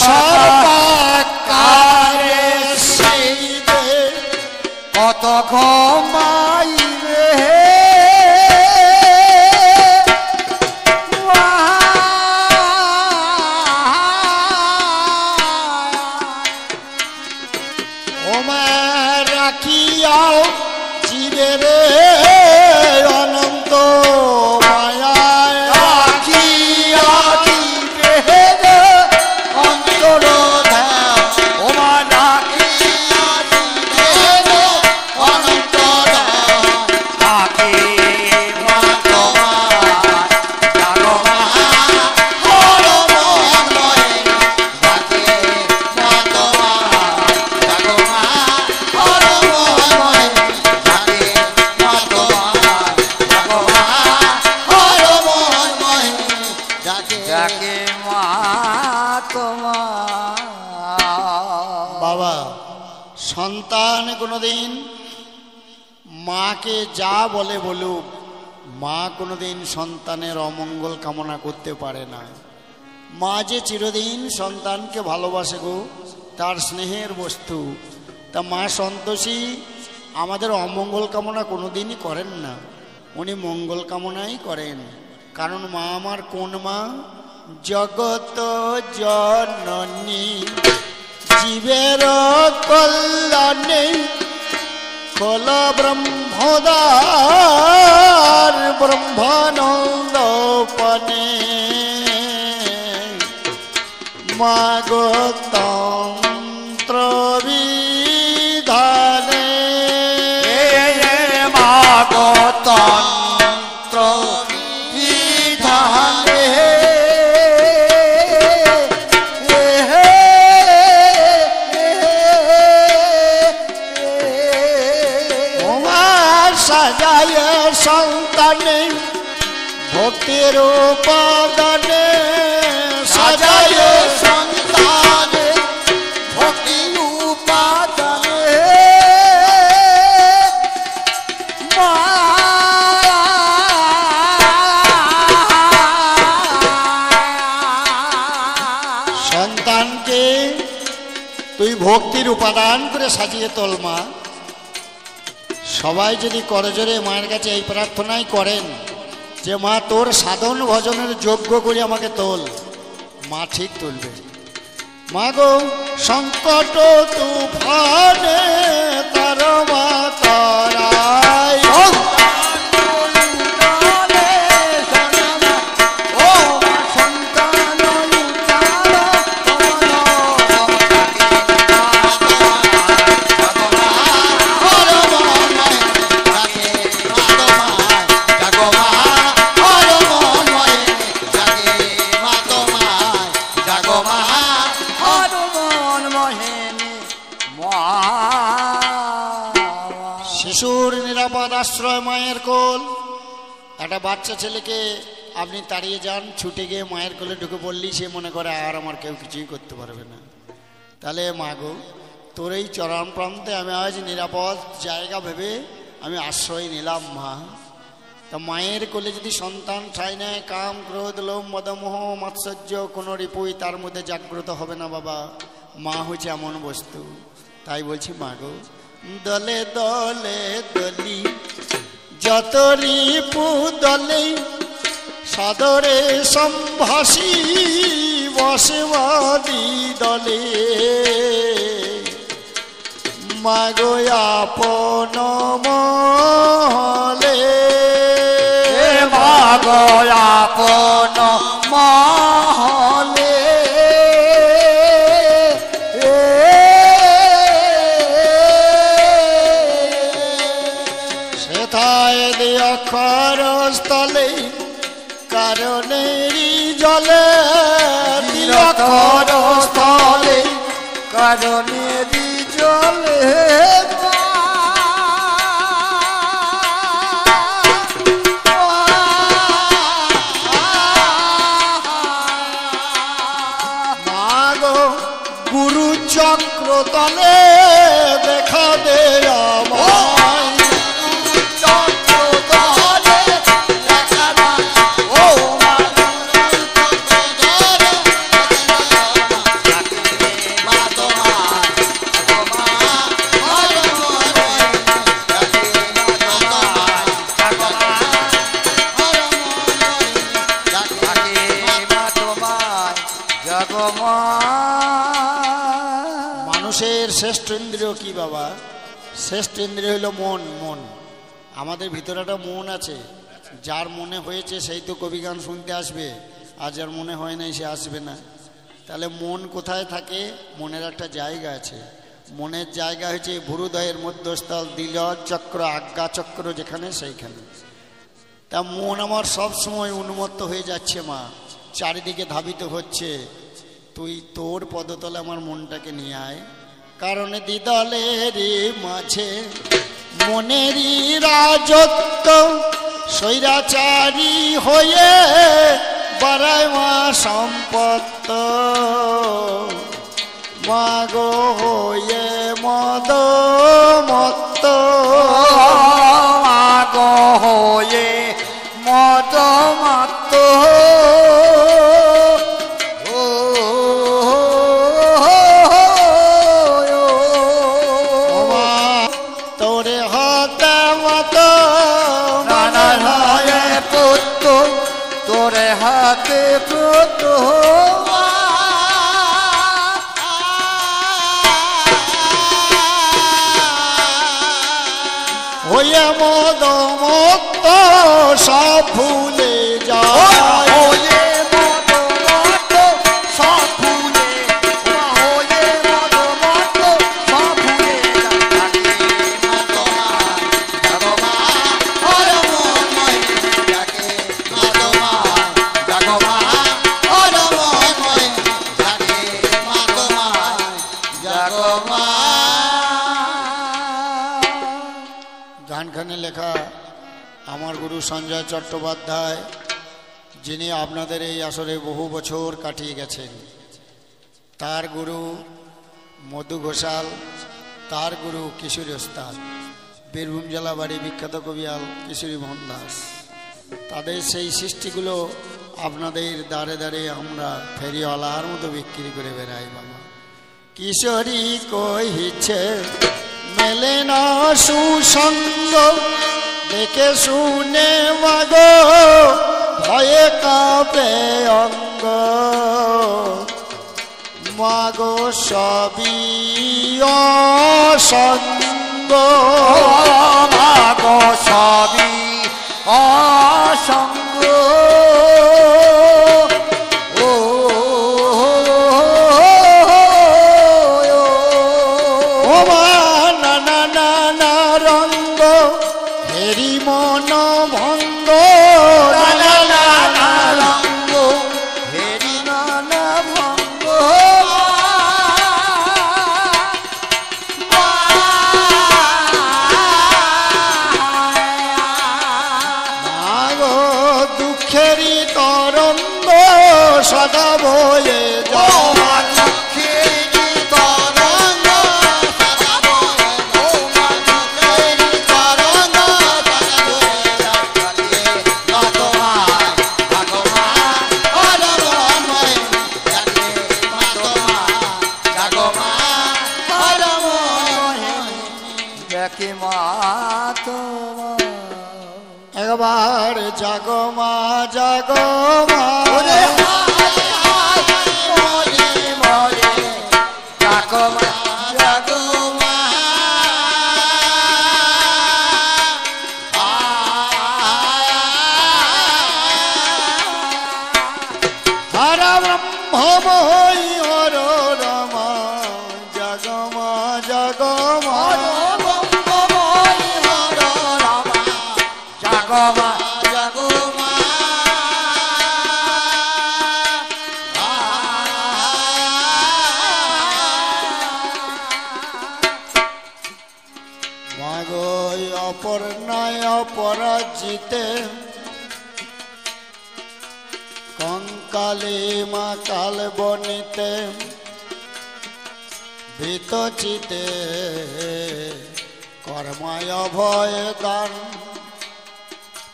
সর্বকালে শিবে কত ঘুমাইবে রাখিয়াও চিরে রে অনন্ত মায়ায় রাখিয়া দিবে রে অন্তর ওমা রাখিয়া দিবে রে অনন্ত থাকে মা তোমার জাগো মা হর ময় থাকে মা তোমার জাগো মা বাবা সন্তান কোনোদিন মাকে যা বলে বলুক, মা কোনোদিন সন্তানের অমঙ্গল কামনা করতে পারে না। মা যে চিরদিন সন্তানকে ভালোবাসে গো, তার স্নেহের বস্তু। তা মা সন্তোষী আমাদের অমঙ্গল কামনা কোনোদিনই করেন না, উনি মঙ্গল কামনাই করেন। কারণ মা আমার কোন মা? জগত জননী জীবের কল্যাণে খোল ব্রহ্মদ্বার ব্রহ্মানন্দপনে মাগো তন্ত্র বিধানে মাগো তন্ত্র বিধানে সাজায় সন্তানে ভক্তির উপাদানে সাজায় সন্তানে ভক্তি উপাদানে সন্তানকে তুই ভক্তির উপাদান করে সাজিয়ে তোল মা। সবাই যদি করজোরে মায়ের কাছে এই প্রার্থনাই করেন যে মা তোর সাধন ভজনের যোগ্য করে আমাকে তোল, মা ঠিক তুলবে। মা গো সংকট তুফানে তার মা তারাই শিশুর নিরাপদ আশ্রয় মায়ের কোল। একটা বাচ্চা ছেলেকে আপনি তাড়িয়ে যান, ছুটে গিয়ে মায়ের কোলে ঢুকে পড়লেই সে মনে করে আর আমার কেউ কিছুই করতে পারবে না। তাহলে মা গো তোর এই চরণ প্রান্তে আমি আজ নিরাপদ জায়গা ভেবে আমি আশ্রয় নিলাম মা। তা মায়ের কোলে যদি সন্তান ঠাঁই নেয়, কাম ক্রোধ লোভ মদমোহ মাৎসর্য কোনো রিপুই তার মধ্যে জাগ্রত হবে না বাবা। মা হচ্ছে এমন বস্তু। তাই বলছি মা গো দলে দলে দলি যত রিপু দলে সাদরে সম্ভাসী বসবাদী দলে মাগো আপন মহলে মাগো আপন মহলে সেথায় অক্ষর স্থলে কারণেরই জলে অক্ষর স্থলে কারণেরই জলে মাগো গুরু চক্র তলে দেখা দে জাগো মা। মানুষের শ্রেষ্ঠ ইন্দ্রিয় কি বাবা? শ্রেষ্ঠ ইন্দ্রিয় হলো মন। মন, আমাদের ভিতরে একটা মন আছে। যার মনে হয়েছে সেই তো কবি গান শুনতে আসবে, আর যার মনে হয় নাই সে আসবে না। তাহলে মন কোথায় থাকে? মনের একটা জায়গা আছে। মনের জায়গা হচ্ছে ভুরুদয়ের মধ্যস্থল, দিলজ চক্র, আজ্ঞা চক্র যেখানে, সেইখানে। তা মন আমার সব সময় উন্মত্ত হয়ে যাচ্ছে মা, চারিদিকে ধাবিত হচ্ছে। তুই তোর পদতলে আমার মনটাকে নিয়ে আয়। কারণ দ্বিদলের মাঝে মনেরই রাজত্ব, স্বৈরাচারী হয়ে বাড়ায় মা সম্পত্ত। মাগো হয়ে মদ মত্ত, মাগো হয়ে মদ মত্ত। তোরে হাতে মত নানা পুত্র, তোরে হাতে পুত্র। হয়ে মদ মত্ত সব ভুলে যায়। হয়ে মদ মত্ত সব ভুলে, হয়ে মদ মত্ত সব ভুলে থাকে। জাগো মা, জাগো মা, ওর মনময় জাগে। জাগো মা, জাগো মা, ওর মনময় জাগে। জাগো মা, জাগো মা। গানখানে লেখা আমার গুরু সঞ্জয় চট্টোপাধ্যায়, যিনি আপনাদের এই আসরে বহু বছর কাটিয়ে গেছেন। তার গুরু মধু ঘোষাল, তার গুরু কিশোরী ওস্তাদ, বীরভূম জেলা বাড়ি বিখ্যাত কবিয়াল কিশোরী মোহন দাস। তাদের সেই সৃষ্টিগুলো আপনাদের দাঁড়ে দাঁড়ে আমরা ফেরিওয়ালার মতো বিক্রি করে বেড়াই বাবা। কিশোরী কহিছে মেলে না সুসঙ্গ, দেখে শুনে মাগো ভয়ে কাঁপে অঙ্গ। মাগো সবই অসঙ্গ, মাগো সবই অসঙ্গ। সদা বয়ে একবার জাগো মা, জাগো মা, জাগো মা, জাগো মা। হরা ব্রহ্মময়ী হর রমা, জাগো মা, জাগো মা, জাগো মা, জাগো মা। মাগো অপর্ণায় অপরাজিতে, কঙ্কালে মা কাল বনিতে, ভীতচিতে কর্মায় ভয় দান।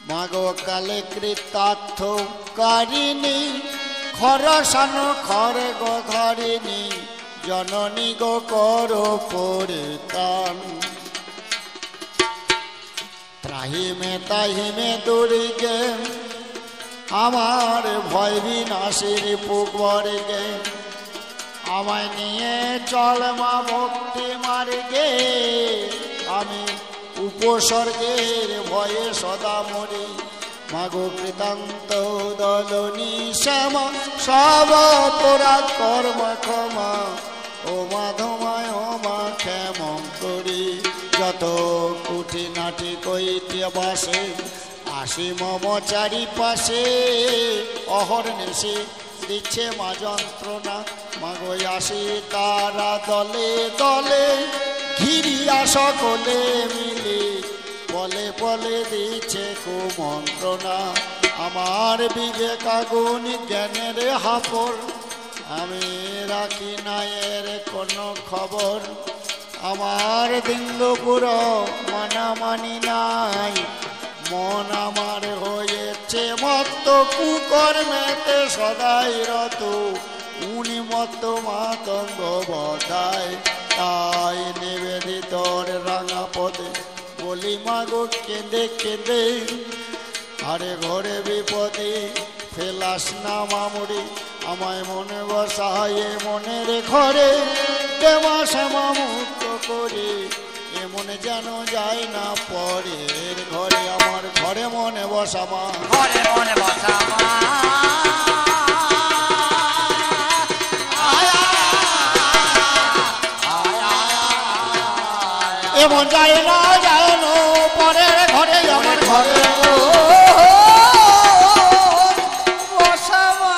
মাগো কালে কৃতার্থ কারিণী, খরসান খরে গো ধারিণী, জননী গো কর পরিত্রাণ। ত্রাহিমে তাহিমে দুর্গে, আমার ভয় বিনাশের পুবর্গে, আমায় নিয়ে চল মা ভক্তি মার্গে, আমি উপসর্গের ভয়ে সদা মরি। মাগো কৃতান্ত দলনী শ্যামা, সব অপরাধ কর্ম ক্ষমা, ও মাধমায় ও মা ক্ষেমং করি। যত কুটি নাটি কইতে বাসে, আসি মম চারিপাশে, অহর্নিশি দিচ্ছে মা যন্ত্রণা। মাগো আসি তারা দলে দলে, ঘিরিয়া সকলে মিলে, বলে বলে দিচ্ছে কুমন্ত্রণা। আমার বিবেক আগুন জ্ঞানের হাপর, আমি রাখি না এর কোনো খবর। আমার দিঙ্গপুর মানামানি নাই, মন আমার হয়েছে মত্ত কুকর্মেতে সদাই রত। উনি মত্ত মাতঙ্গ বদায়, তাই নিবেদিতর রাঙা পদে বলি মাগো কেঁদে কেঁদে, আরে ঘরে বিপদে ফেলাস না মামুড়ি। আমায় মনে বসায় মনের ঘরে, দেওয়া শ্যামা মুক্ত করে, এমন যেন যায় না পরের ঘরে। আমার ঘরে মনে বসা মা, ঘরে মনে বসা মা, এমন যায় না যায় না পরের ঘরে। আমার ঘরে বসা মা,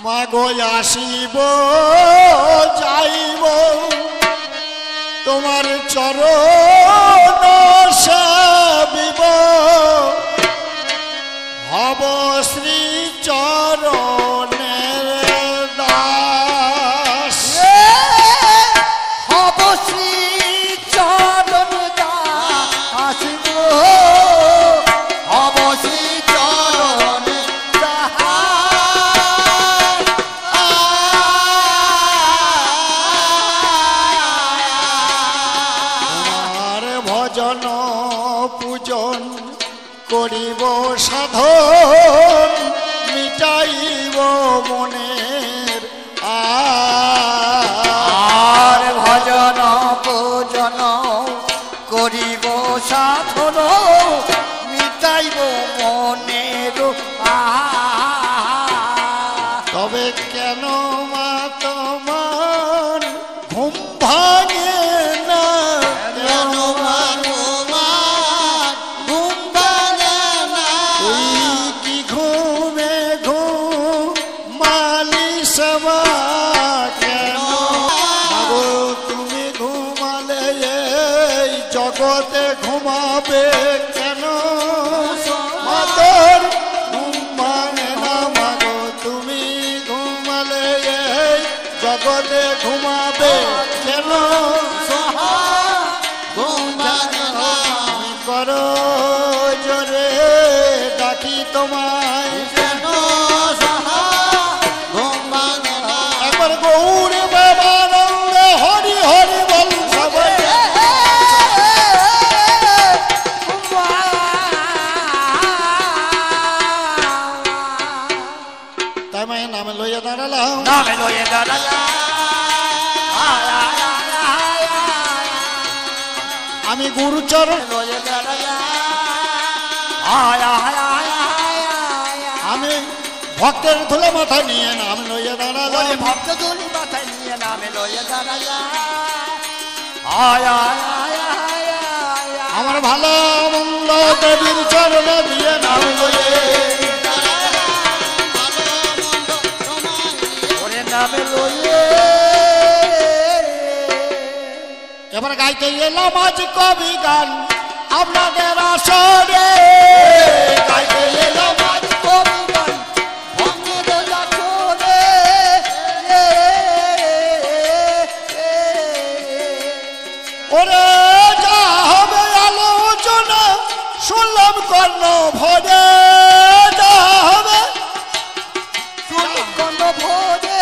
মাগো আসিব যাইব তোমার চরণ সেবিব, হব শ্রী চরণের দাস। হব শ্রী চরণ দাস গো, হব শ্রী চরণ দাস। তোমার ভজন পূজন করিব সাধন, মিটাইব মনের আর ভজন পূজন করিব সাধন, মিটাইব মনের তবে কেন মা তোমার ঘুম ভাঙে না? কেন মা তোমার ঘুম ভাঙে না? তুই কি ঘুমে ঘুমালিস মা? কেন মাগো তুমি ঘুমালে এই জগতে ঘুমাবে কেন? মাতর ঘুম ভাঙে না মাগো, তুমি ঘুমালে এই জগতে ঘুমাবে কেন? আমি করো জোরে ডাকি তোমায়, একবার গৌরে বাবানন্দ হরি হরি বল সবাই। তাই মায়ের নামে লইয়া দাঁড়ালাম, নামে লয়ে দাঁড়ালা, আমি গুরুচরণ লয়ে দাঁড়ালা, আমি ভক্তের ধুলে মাথা নিয়ে নাম লইয়া দাঁড়ালাম। ভক্ত দুলি মাথায় নিয়ে নামে লয়ে দাঁড়ালা। আমার ভালো মন্দ দেবীর চরণে দিয়ে নাম লইয়ে ওরে নামে লয়ে এবার গাইতে এলাম আজ কবি গান আপনাদের আসরে। গাইতে এলাম আজ কবি গান ভক্তদের আসরে। ওরে যা হবে আলোচনা শুনলাম কর্ণ ভরে, যা হবে কর্ণ ভরে।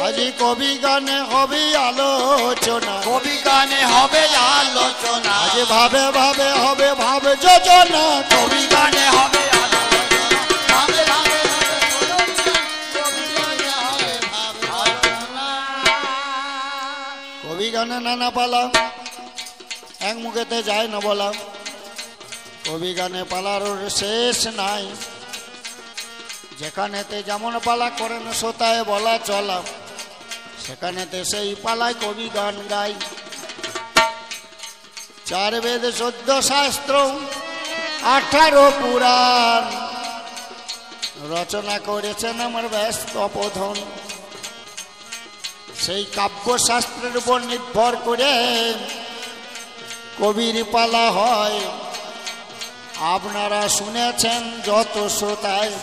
আজি কবি গানে হবে আলোচনা, কবি গানে হবে আলোচনা। যে ভাবে ভাবে হবে ভাবে যোজনা কবি গানে হবে ভাবে ভাবে কবি গানে হবে কবি গানে নানা পালা এক মুখেতে যায় না বলা কবি গানে পালার শেষ নাই যেখানেতে যেমন পালা করেন শ্রোতায় বলা চলা সেখানেতে সেই পালায় কবি গান গায় 4 বেদ 14 শাস্ত্র 18 পুরাণ রচনা করেছেন আমার ব্যাস তপোধন সেই কাব্যশাস্ত্রের উপর নির্ভর করে কবির পালা হয় আপনারা শুনেছেন যত শ্রোতায়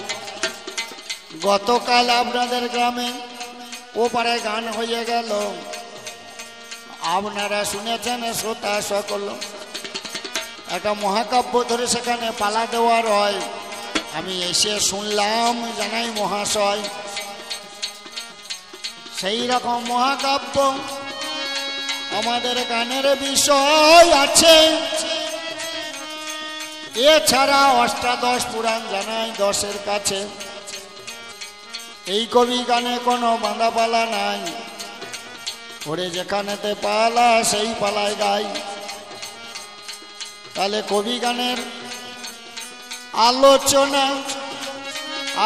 গতকাল আপনাদের গ্রামে ওপারে গান হয়ে গেল আপনারা শুনেছেন শ্রোতা সকল একটা মহাকাব্য ধরে সেখানে পালা দেওয়ার হয় আমি এসে শুনলাম জানাই মহাশয় সেই রকম মহাকাব্য আমাদের গানের বিষয় আছে এছাড়া অষ্টাদশ পুরাণ জানাই 10-এর কাছে এই কবি গানে কোনো বাঁধা পালা নাই ওরে যেখানেতে পালা সেই পালায় গাই তাহলে কবি গানের আলোচনা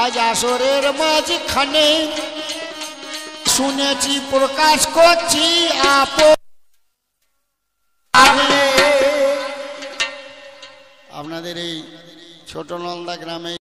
আজ আসরের মাঝখানে শুনেছি প্রকাশ করছি আপনাদের এই ছোট নলদা গ্রামে